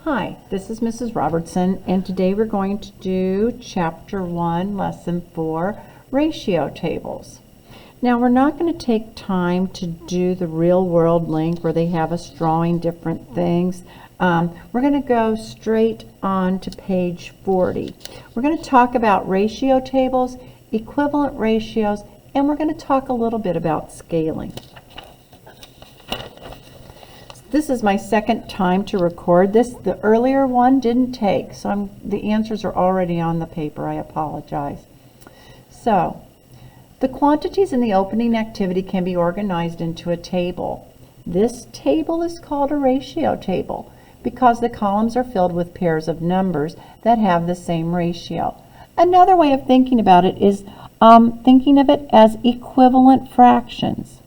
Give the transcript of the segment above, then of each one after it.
Hi, this is Mrs. Robertson, and today we're going to do Chapter 1, Lesson 4, Ratio Tables. Now, we're not going to take time to do the real-world link where they have us drawing different things. We're going to go straight on to page 40. We're going to talk about ratio tables, equivalent ratios, and we're going to talk a little bit about scaling. This is my second time to record this. The earlier one didn't take, so the answers are already on the paper. I apologize. So, the quantities in the opening activity can be organized into a table. This table is called a ratio table because the columns are filled with pairs of numbers that have the same ratio. Another way of thinking about it is thinking of it as equivalent fractions.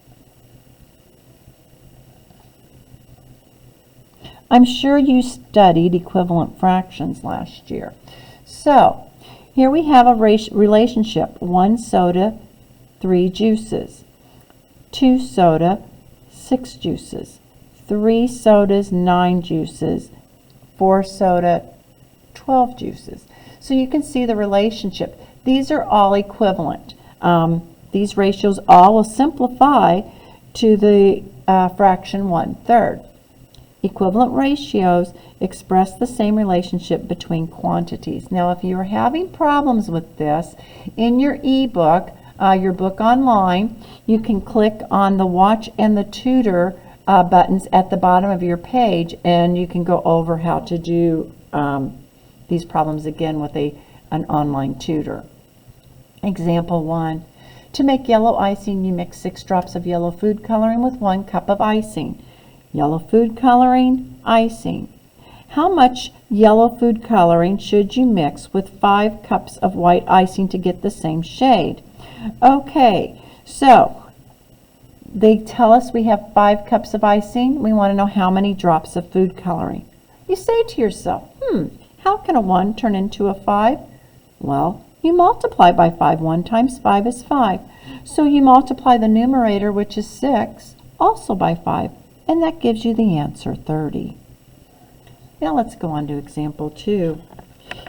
I'm sure you studied equivalent fractions last year. So, here we have a relationship. 1 soda, 3 juices. 2 soda, 6 juices. 3 sodas, 9 juices. 4 soda, 12 juices. So you can see the relationship. These are all equivalent. These ratios all will simplify to the fraction 1/3. Equivalent ratios express the same relationship between quantities. Now, if you're having problems with this, in your ebook, your book online, you can click on the Watch and the Tutor buttons at the bottom of your page, and you can go over how to do these problems again with an online tutor. Example 1. To make yellow icing, you mix 6 drops of yellow food coloring with 1 cup of icing. Yellow food coloring, icing. How much yellow food coloring should you mix with 5 cups of white icing to get the same shade? Okay, so they tell us we have 5 cups of icing. We want to know how many drops of food coloring. You say to yourself, how can a 1 turn into a 5? Well, you multiply by 5. 1 times 5 is 5. So you multiply the numerator, which is 6, also by 5. And that gives you the answer, 30. Now let's go on to example 2.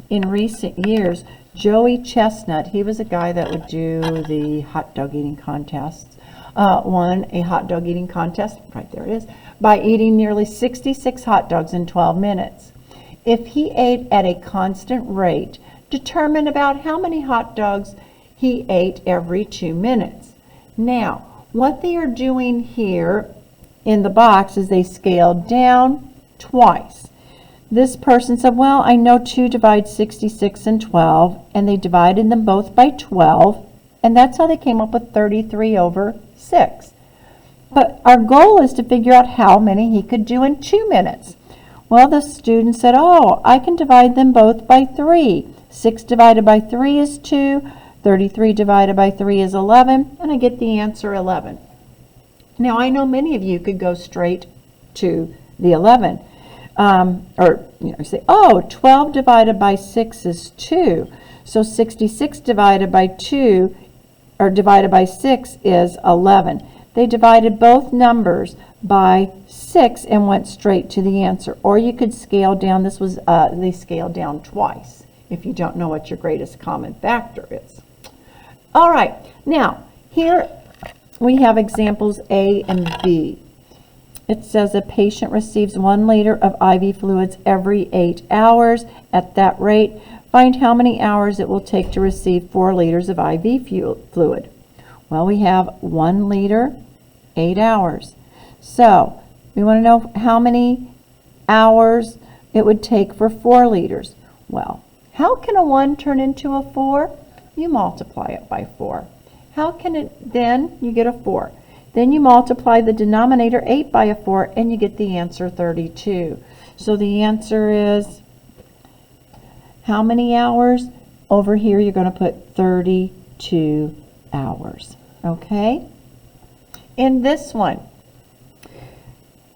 In recent years, Joey Chestnut, he was a guy that would do the hot dog eating contests, won a hot dog eating contest, right there it is, by eating nearly 66 hot dogs in 12 minutes. If he ate at a constant rate, determine about how many hot dogs he ate every 2 minutes. Now, what they are doing here in the box is they scaled down twice. This person said, well, I know 2 divides 66 and 12, and they divided them both by 12, and that's how they came up with 33 over 6. But our goal is to figure out how many he could do in 2 minutes. Well, the student said, oh, I can divide them both by 3. 6 divided by 3 is 2, 33 divided by 3 is 11, and I get the answer 11. Now, I know many of you could go straight to the 11. Say, oh, 12 divided by 6 is 2. So 66 divided by 2, or divided by 6 is 11. They divided both numbers by 6 and went straight to the answer. Or you could scale down. This was, they scaled down twice, if you don't know what your greatest common factor is. All right, now, here we have examples A and B. It says a patient receives 1 liter of IV fluids every 8 hours. At that rate, find how many hours it will take to receive 4 liters of IV fluid. Well, we have 1 liter, 8 hours. So we want to know how many hours it would take for 4 liters. Well, how can a 1 turn into a 4? You multiply it by 4. How can it, then you get a 4. Then you multiply the denominator 8 by a 4 and you get the answer 32. So the answer is how many hours? Over here you're going to put 32 hours. Okay? In this one,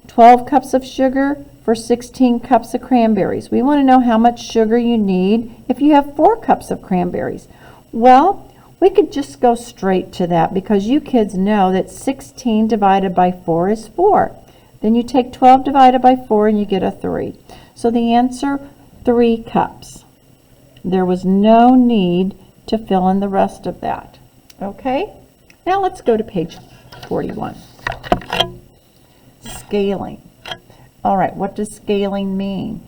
12 cups of sugar for 16 cups of cranberries. We want to know how much sugar you need if you have 4 cups of cranberries. Well, we could just go straight to that because you kids know that 16 divided by 4 is 4. Then you take 12 divided by 4 and you get a 3. So the answer, 3 cups. There was no need to fill in the rest of that. Okay? Now let's go to page 41. Scaling. All right, what does scaling mean?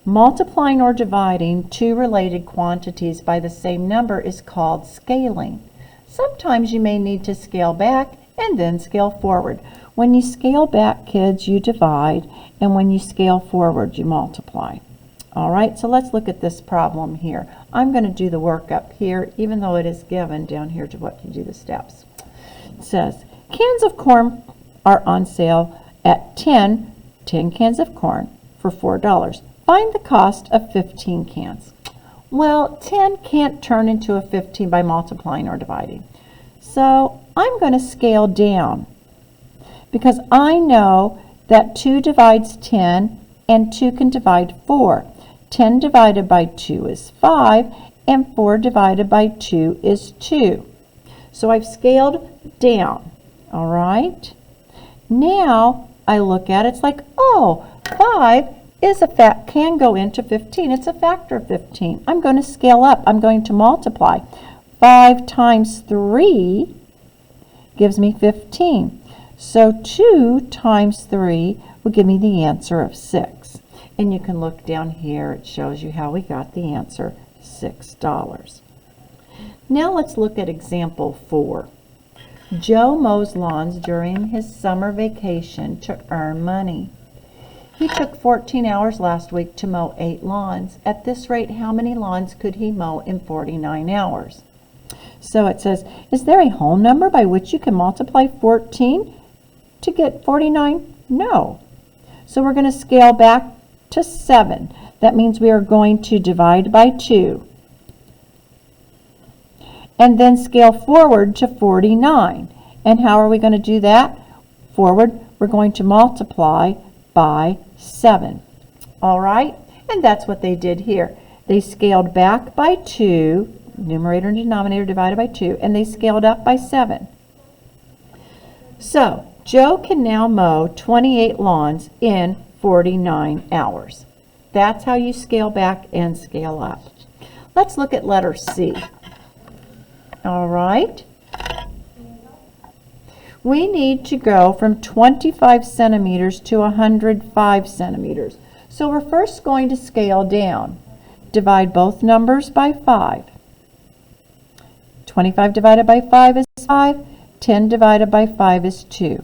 Multiplying or dividing two related quantities by the same number is called scaling. Sometimes you may need to scale back and then scale forward. When you scale back, kids, you divide, and when you scale forward, you multiply. All right, so let's look at this problem here. I'm going to do the work up here, even though it is given down here to what you do the steps. It says, cans of corn are on sale at 10 cans of corn for $4. Find the cost of 15 cans. Well, 10 can't turn into a 15 by multiplying or dividing. So I'm going to scale down because I know that 2 divides 10 and 2 can divide 4. 10 divided by 2 is 5 and 4 divided by 2 is 2. So I've scaled down. All right. Now I look at it, it's like, oh, 5 is can go into 15. It's a factor of 15. I'm going to scale up. I'm going to multiply. 5 times 3 gives me 15. So 2 times 3 will give me the answer of 6. And you can look down here. It shows you how we got the answer, $6. Now let's look at example 4. Joe mows lawns during his summer vacation to earn money. He took 14 hours last week to mow 8 lawns. At this rate, how many lawns could he mow in 49 hours? So it says, is there a whole number by which you can multiply 14 to get 49? No. So we're going to scale back to 7. That means we are going to divide by 2. And then scale forward to 49. And how are we going to do that? Forward, we're going to multiply by 7. All right? And that's what they did here. They scaled back by 2, numerator and denominator divided by 2, and they scaled up by 7. So, Joe can now mow 28 lawns in 49 hours. That's how you scale back and scale up. Let's look at letter C. All right. We need to go from 25 centimeters to 105 centimeters. So we're first going to scale down. Divide both numbers by 5. 25 divided by 5 is 5. 10 divided by 5 is 2.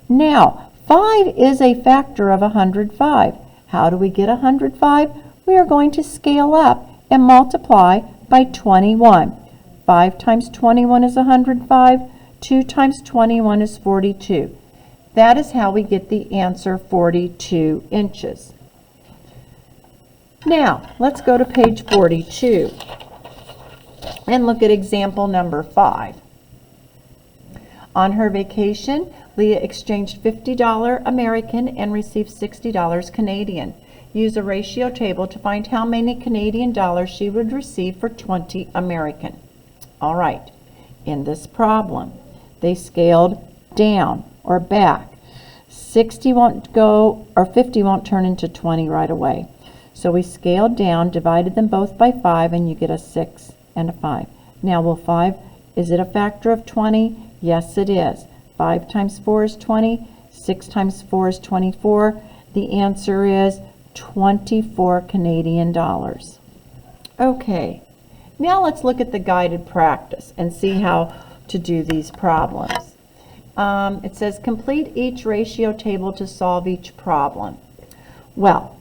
Now, 5 is a factor of 105. How do we get 105? We are going to scale up and multiply by 21. 5 times 21 is 105. 2 times 21 is 42. That is how we get the answer 42 inches. Now, let's go to page 42 and look at example number 5. On her vacation, Leah exchanged $50 American and received $60 Canadian. Use a ratio table to find how many Canadian dollars she would receive for 20 American. All right, in this problem, they scaled down or back. 60 won't go, or 50 won't turn into 20 right away. So we scaled down, divided them both by 5, and you get a 6 and a 5. Now, will 5, is it a factor of 20? Yes, it is. 5 times 4 is 20. 6 times 4 is 24. The answer is 24 Canadian dollars. Okay, now let's look at the guided practice and see how to do these problems. It says complete each ratio table to solve each problem. Well,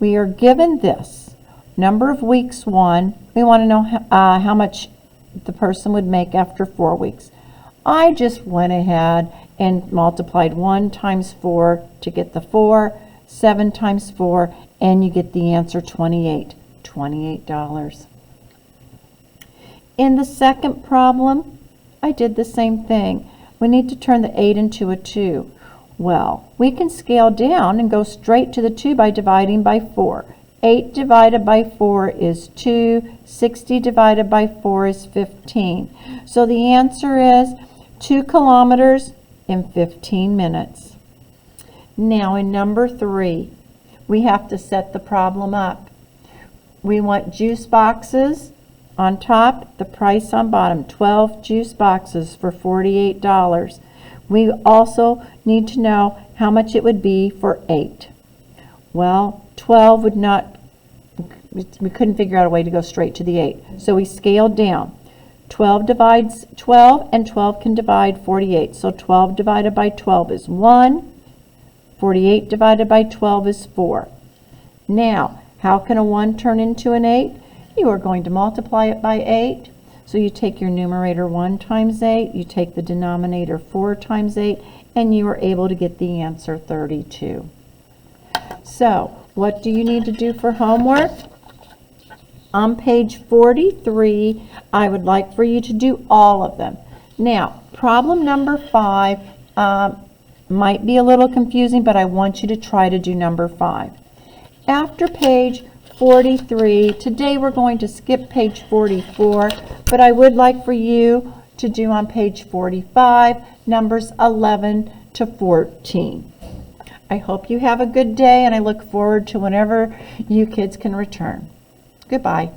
we are given this number of weeks 1. We want to know how much the person would make after 4 weeks. I just went ahead and multiplied 1 times 4 to get the 4, 7 times 4, and you get the answer 28. $28. In the second problem, I did the same thing. We need to turn the 8 into a 2. Well, we can scale down and go straight to the 2 by dividing by 4. 8 divided by 4 is 2. 60 divided by 4 is 15. So the answer is 2 kilometers in 15 minutes. Now in number 3, we have to set the problem up. We want juice boxes on top, the price on bottom, 12 juice boxes for $48. We also need to know how much it would be for 8. Well, 12 would not, we couldn't figure out a way to go straight to the 8. So we scaled down. 12 divides 12, and 12 can divide 48. So 12 divided by 12 is 1. 48 divided by 12 is 4. Now, how can a 1 turn into an 8? You are going to multiply it by 8. So you take your numerator 1 times 8, you take the denominator 4 times 8, and you are able to get the answer 32. So, what do you need to do for homework? On page 43, I would like for you to do all of them. Now, problem number 5 might be a little confusing, but I want you to try to do number 5. After page 43, today we're going to skip page 44, but I would like for you to do on page 45, numbers 11 to 14. I hope you have a good day, and I look forward to whenever you kids can return. Goodbye.